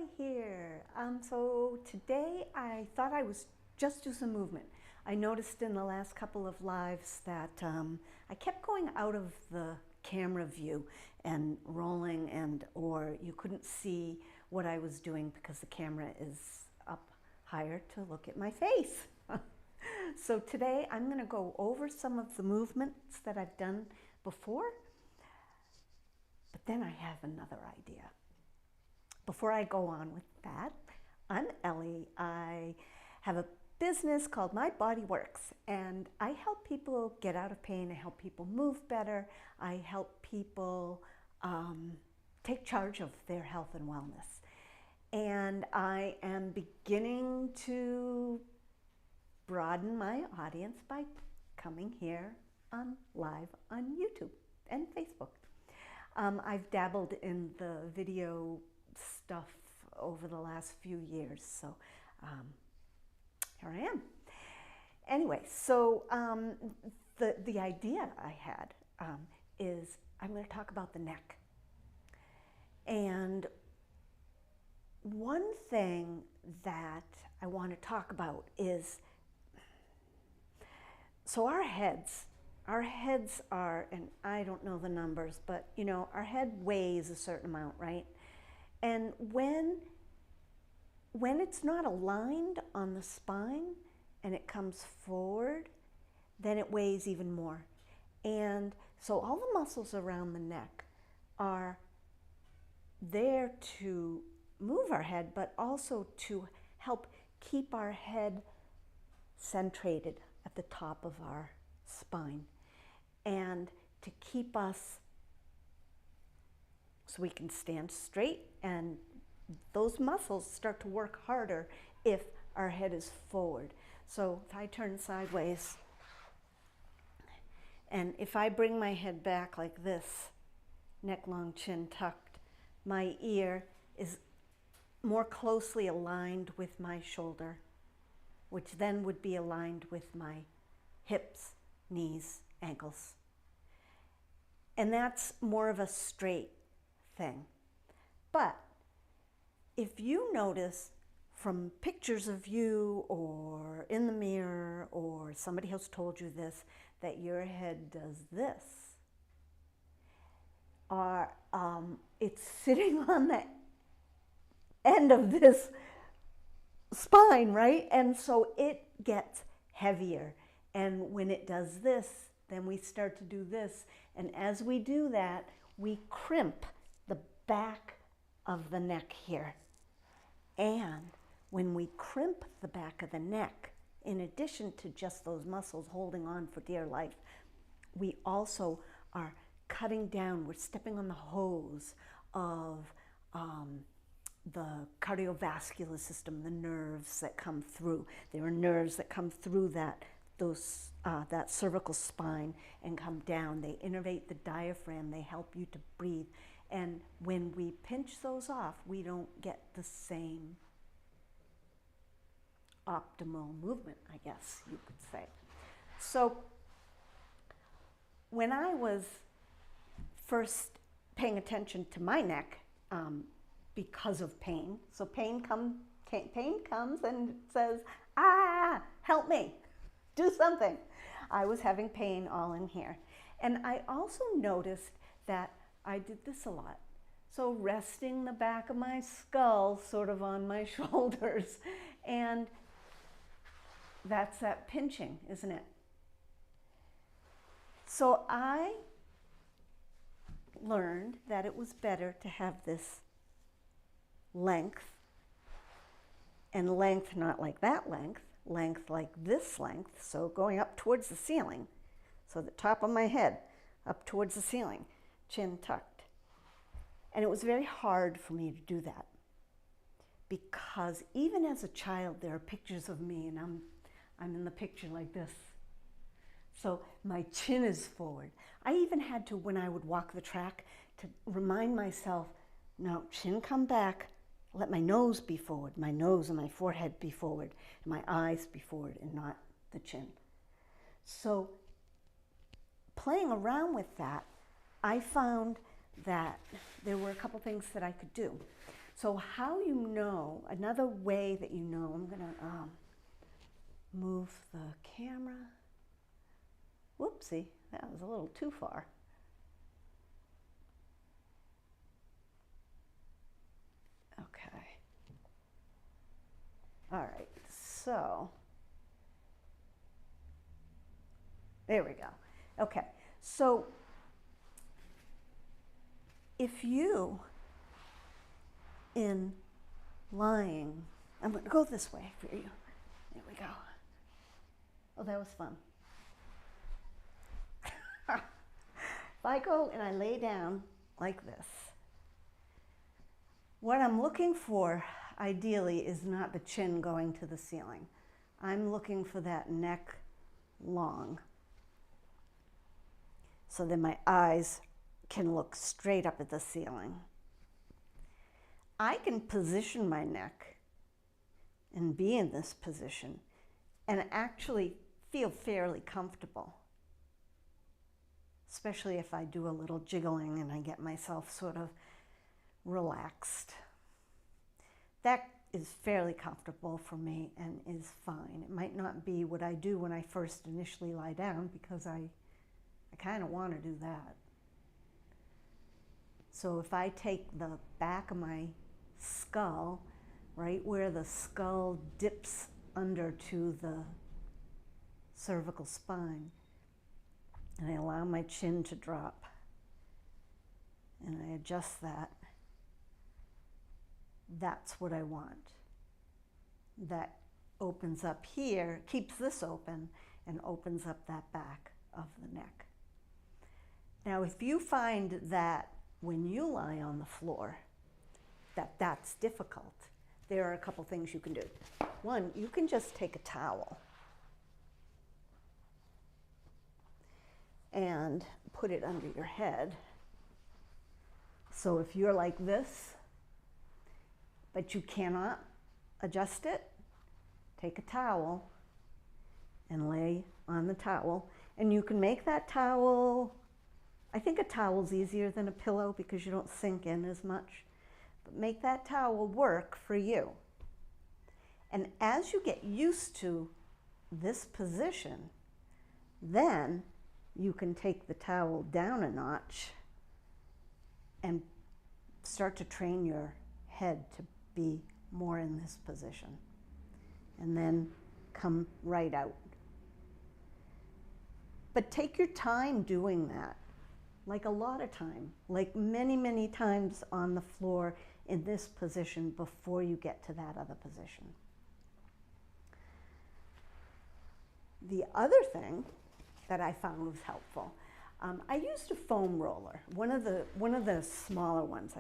Ellie here. So today I thought I was just do some movement. I noticed in the last couple of lives that I kept going out of the camera view and rolling, and or you couldn't see what I was doing because the camera is up higher to look at my face. So today I'm going to go over some of the movements that I've done before, but then I have another idea. Before I go on with that, I'm Ellie. I have a business called My Body Works, and I help people get out of pain. I help people move better. I help people take charge of their health and wellness. And I am beginning to broaden my audience by coming here live on YouTube and Facebook. I've dabbled in the video stuff over the last few years, so here I am. Anyway, so the idea I had is I'm going to talk about the neck. And one thing that I want to talk about is, so our heads are, and I don't know the numbers, but you know, our head weighs a certain amount, right? And when it's not aligned on the spine and it comes forward, then it weighs even more. And so all the muscles around the neck are there to move our head, but also to help keep our head centrated at the top of our spine, and to keep us so we can stand straight, and those muscles start to work harder if our head is forward. So if I turn sideways and if I bring my head back like this, neck long, chin tucked, my ear is more closely aligned with my shoulder, which then would be aligned with my hips, knees, ankles. And that's more of a straight thing. But if you notice from pictures of you or in the mirror, or somebody else told you this, that your head does this, or it's sitting on the end of this spine, right? And so it gets heavier. And when it does this, then we start to do this. And as we do that, we crimp the back of the neck here. And when we crimp the back of the neck, in addition to just those muscles holding on for dear life, we also are cutting down, we're stepping on the hose of the cardiovascular system, the nerves that come through. There are nerves that come through that cervical spine and come down. They innervate the diaphragm. They help you to breathe. And when we pinch those off, we don't get the same optimal movement, I guess you could say. So when I was first paying attention to my neck, because of pain, so pain comes and says, help me, do something. I was having pain all in here. And I also noticed that I did this a lot. So resting the back of my skull sort of on my shoulders, and that's that pinching, isn't it? So I learned that it was better to have this length, and length not like that length, length like this length, so going up towards the ceiling. So the top of my head up towards the ceiling, chin tucked. And it was very hard for me to do that, because even as a child there are pictures of me and I'm in the picture like this. So my chin is forward. I even had to, when I would walk the track, to remind myself, no, chin come back, let my nose be forward, my nose and my forehead be forward, and my eyes be forward and not the chin. So playing around with that, I found that there were a couple things that I could do. So how you know, another way that you know, I'm gonna move the camera. Whoopsie, that was a little too far. Okay. All right, so there we go. Okay, so if you, in lying, I'm going to go this way for you. There we go. Oh, that was fun. If I go and I lay down like this, what I'm looking for ideally is not the chin going to the ceiling. I'm looking for that neck long, so that my eyes can look straight up at the ceiling. I can position my neck and be in this position and actually feel fairly comfortable, especially if I do a little jiggling and I get myself sort of relaxed. That is fairly comfortable for me and is fine. It might not be what I do when I first initially lie down, because I kind of want to do that. So if I take the back of my skull, right where the skull dips under to the cervical spine, and I allow my chin to drop, and I adjust that, that's what I want. That opens up here, keeps this open, and opens up that back of the neck. Now, if you find that when you lie on the floor, that's difficult, there are a couple things you can do. One, you can just take a towel and put it under your head. So if you're like this, but you cannot adjust it, take a towel and lay on the towel. And you can make that towel, I think a towel's easier than a pillow because you don't sink in as much, but make that towel work for you. And as you get used to this position, then you can take the towel down a notch and start to train your head to be more in this position, and then come right out. But take your time doing that, like a lot of time, like many, many times on the floor in this position before you get to that other position. The other thing that I found was helpful, I used a foam roller, one of the smaller ones.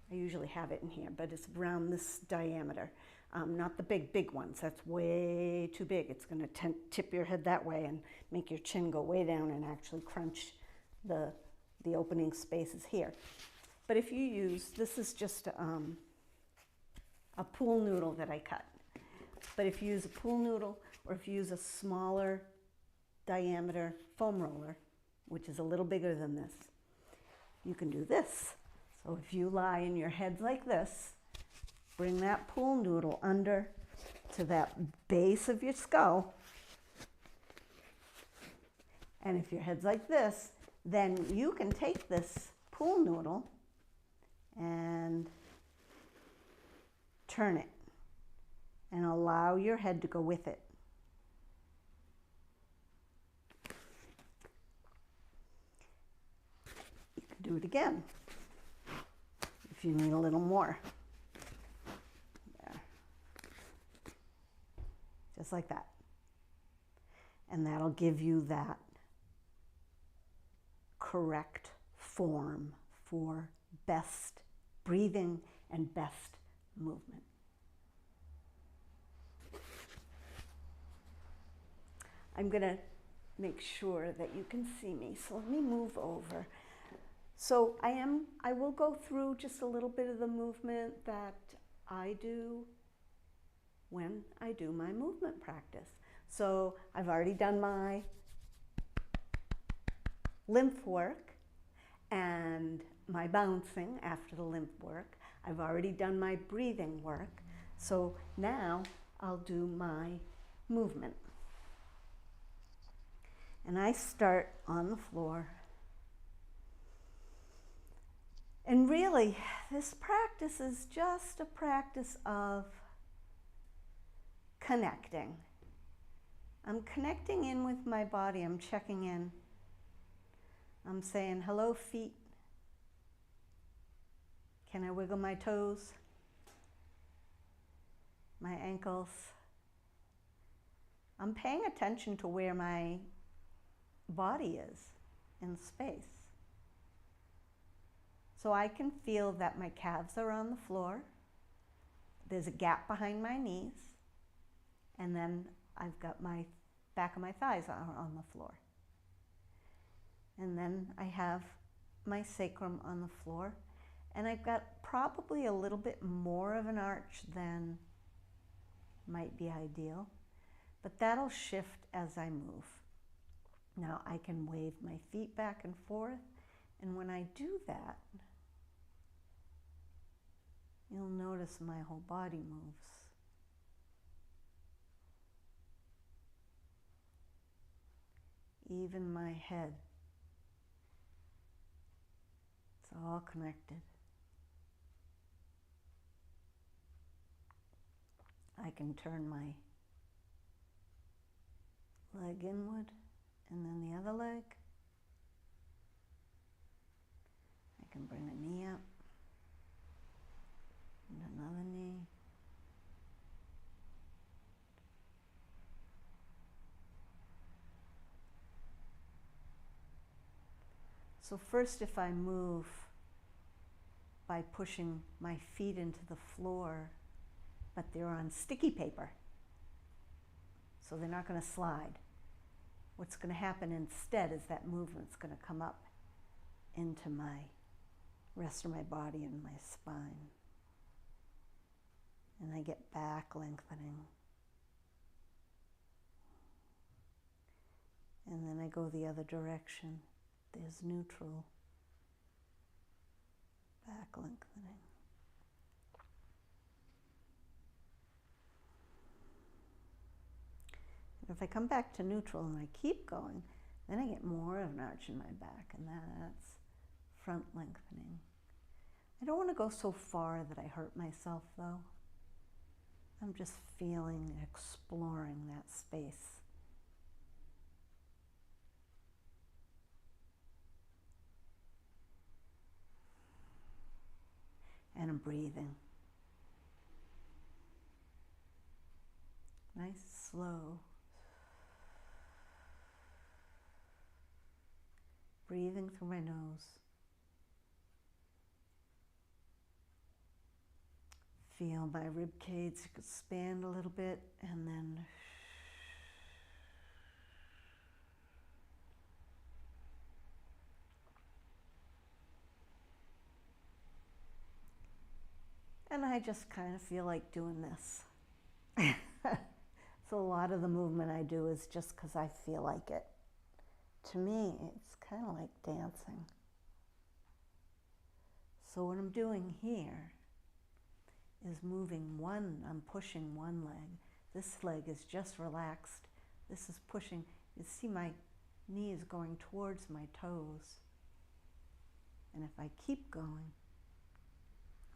I usually have it in here, but it's around this diameter. Not the big ones, that's way too big. It's gonna tip your head that way and make your chin go way down and actually crunch the opening spaces here. But if you use, this is just a pool noodle that I cut. But if you use a pool noodle, or if you use a smaller diameter foam roller, which is a little bigger than this, you can do this. So if you lie in your head like this, bring that pool noodle under to that base of your skull. And if your head's like this, then you can take this pool noodle and turn it and allow your head to go with it. You can do it again if you need a little more. There. Just like that. And that'll give you that correct form for best breathing and best movement. I'm going to make sure that you can see me. So let me move over. So I will go through just a little bit of the movement that I do when I do my movement practice. So I've already done my lymph work, and my bouncing after the limp work. I've already done my breathing work. So now I'll do my movement. And I start on the floor. And really, this practice is just a practice of connecting. I'm connecting in with my body. I'm checking in. I'm saying, hello, feet. Can I wiggle my toes? My ankles? I'm paying attention to where my body is in space. So I can feel that my calves are on the floor. There's a gap behind my knees. And then I've got my back of my thighs on the floor. And then I have my sacrum on the floor. And I've got probably a little bit more of an arch than might be ideal. But that'll shift as I move. Now I can wave my feet back and forth. And when I do that, you'll notice my whole body moves. Even my head. It's all connected. I can turn my leg inward and then the other leg. I can bring a knee up and another knee. So first, if I move by pushing my feet into the floor, but they're on sticky paper, so they're not going to slide. What's going to happen instead is that movement's going to come up into my rest of my body and my spine. And I get back lengthening. And then I go the other direction. There's neutral. Back lengthening. And if I come back to neutral and I keep going, then I get more of an arch in my back, and that's front lengthening. I don't want to go so far that I hurt myself, though. I'm just feeling, exploring that space. And I'm breathing. Nice, slow. Breathing through my nose. Feel my rib cage expand a little bit, and then I just kind of feel like doing this. So a lot of the movement I do is just because I feel like it. To me, it's kind of like dancing. So what I'm doing here is moving I'm pushing one leg. This leg is just relaxed. This is pushing. You see my knee is going towards my toes. And if I keep going,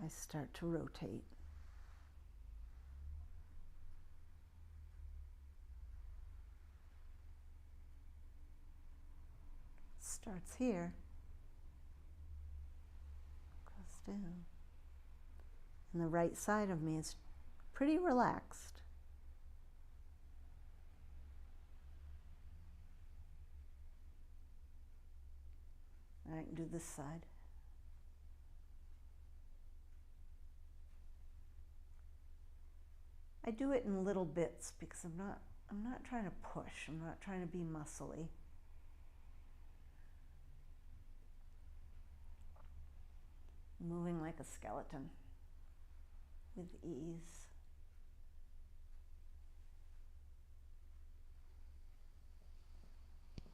I start to rotate. Starts here, goes down. And the right side of me is pretty relaxed. I can do this side. I do it in little bits because I'm not trying to push. I'm not trying to be muscly. Moving like a skeleton with ease.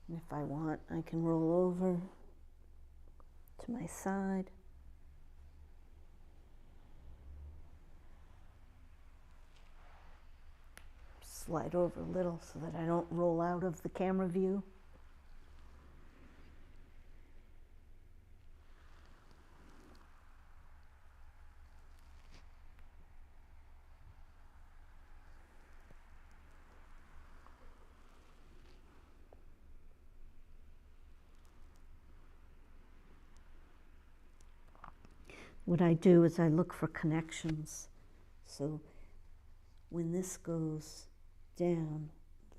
And if I want, I can roll over, to my side. Slide over a little so that I don't roll out of the camera view. What I do is I look for connections. So when this goes down,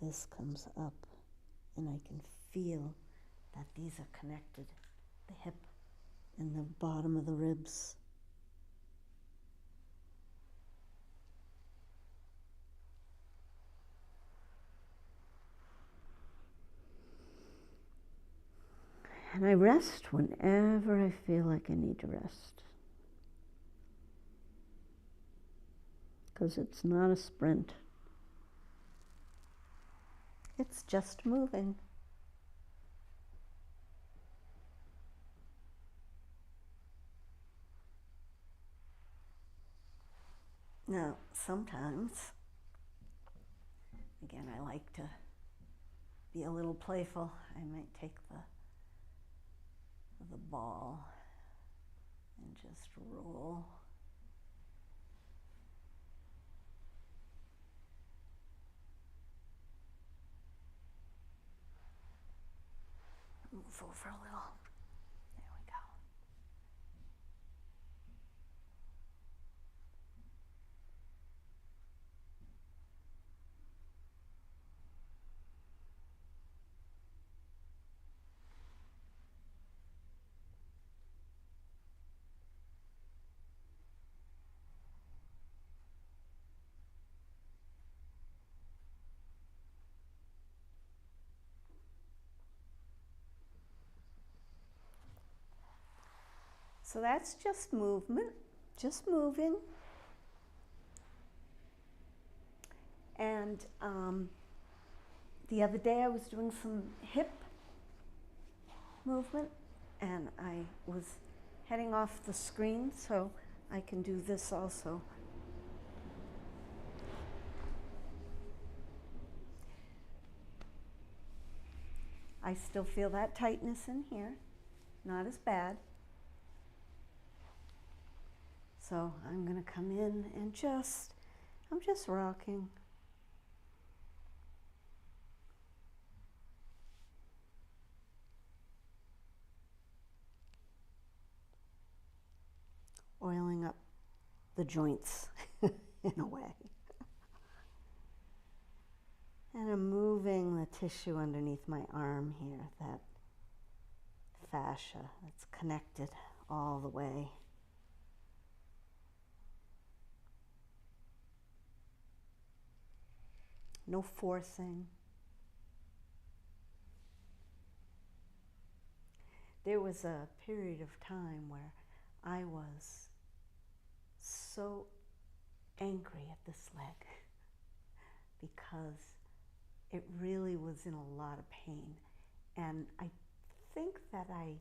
this comes up, and I can feel that these are connected, the hip and the bottom of the ribs. And I rest whenever I feel like I need to rest. Because it's not a sprint. It's just moving. Now, sometimes, again, I like to be a little playful. I might take the ball and just roll. Move over a little. There we go. So that's just movement, just moving. And the other day I was doing some hip movement, and I was heading off the screen, so I can do this also. I still feel that tightness in here, not as bad. So I'm going to come in and I'm just rocking. Oiling up the joints in a way. And I'm moving the tissue underneath my arm here, that fascia that's connected all the way. No forcing. There was a period of time where I was so angry at this leg because it really was in a lot of pain. And I think that I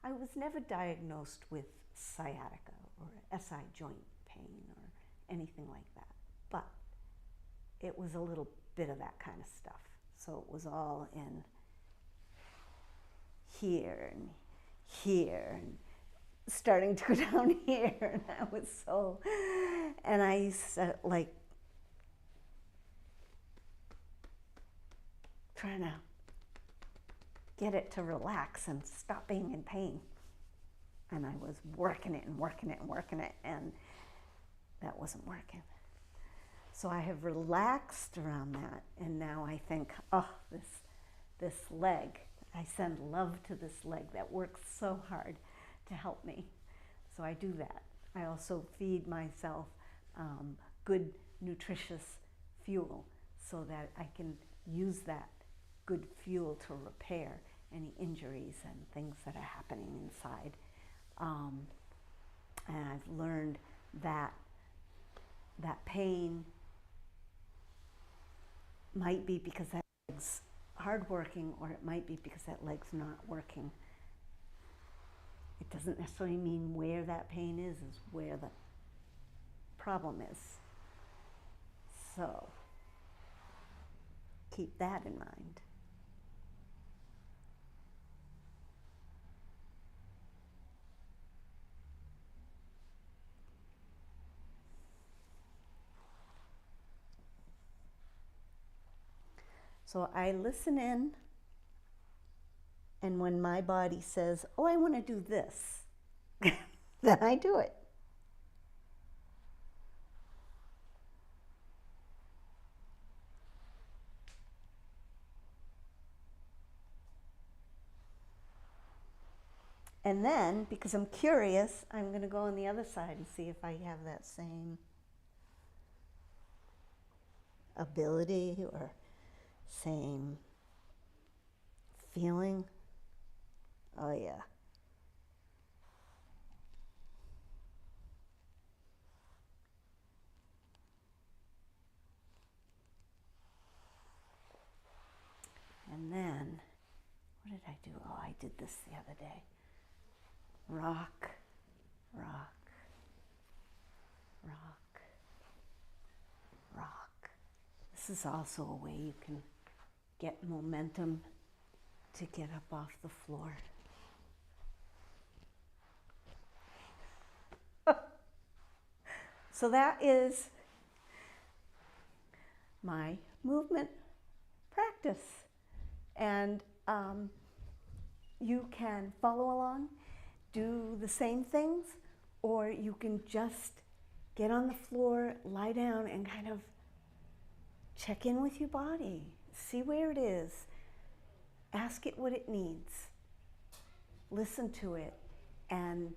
was never diagnosed with sciatica or SI joint pain or anything like that. But it was a little bit of that kind of stuff. So it was all in here and here and starting to go down here. And I was so, and I used to like trying to get it to relax and stop being in pain. And I was working it and working it and working it, and that wasn't working. So I have relaxed around that, and now I think, oh, this leg, I send love to this leg that works so hard to help me. So I do that. I also feed myself good, nutritious fuel so that I can use that good fuel to repair any injuries and things that are happening inside. And I've learned that that pain might be because that leg's hardworking, or it might be because that leg's not working It doesn't necessarily mean where that pain is where the problem is. So keep that in mind. So I listen in, and when my body says, oh, I want to do this, then I do it. And then, because I'm curious, I'm going to go on the other side and see if I have that same ability or same feeling. Oh yeah. And then, what did I do? Oh, I did this the other day. Rock, rock, rock, rock. This is also a way you can get momentum to get up off the floor. So that is my movement practice. And you can follow along, do the same things, or you can just get on the floor, lie down, and kind of check in with your body. See where it is. Ask it what it needs. Listen to it, and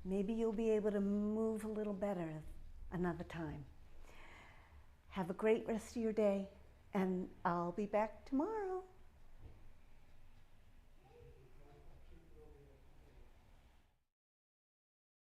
maybe you'll be able to move a little better another time. Have a great rest of your day, and I'll be back tomorrow.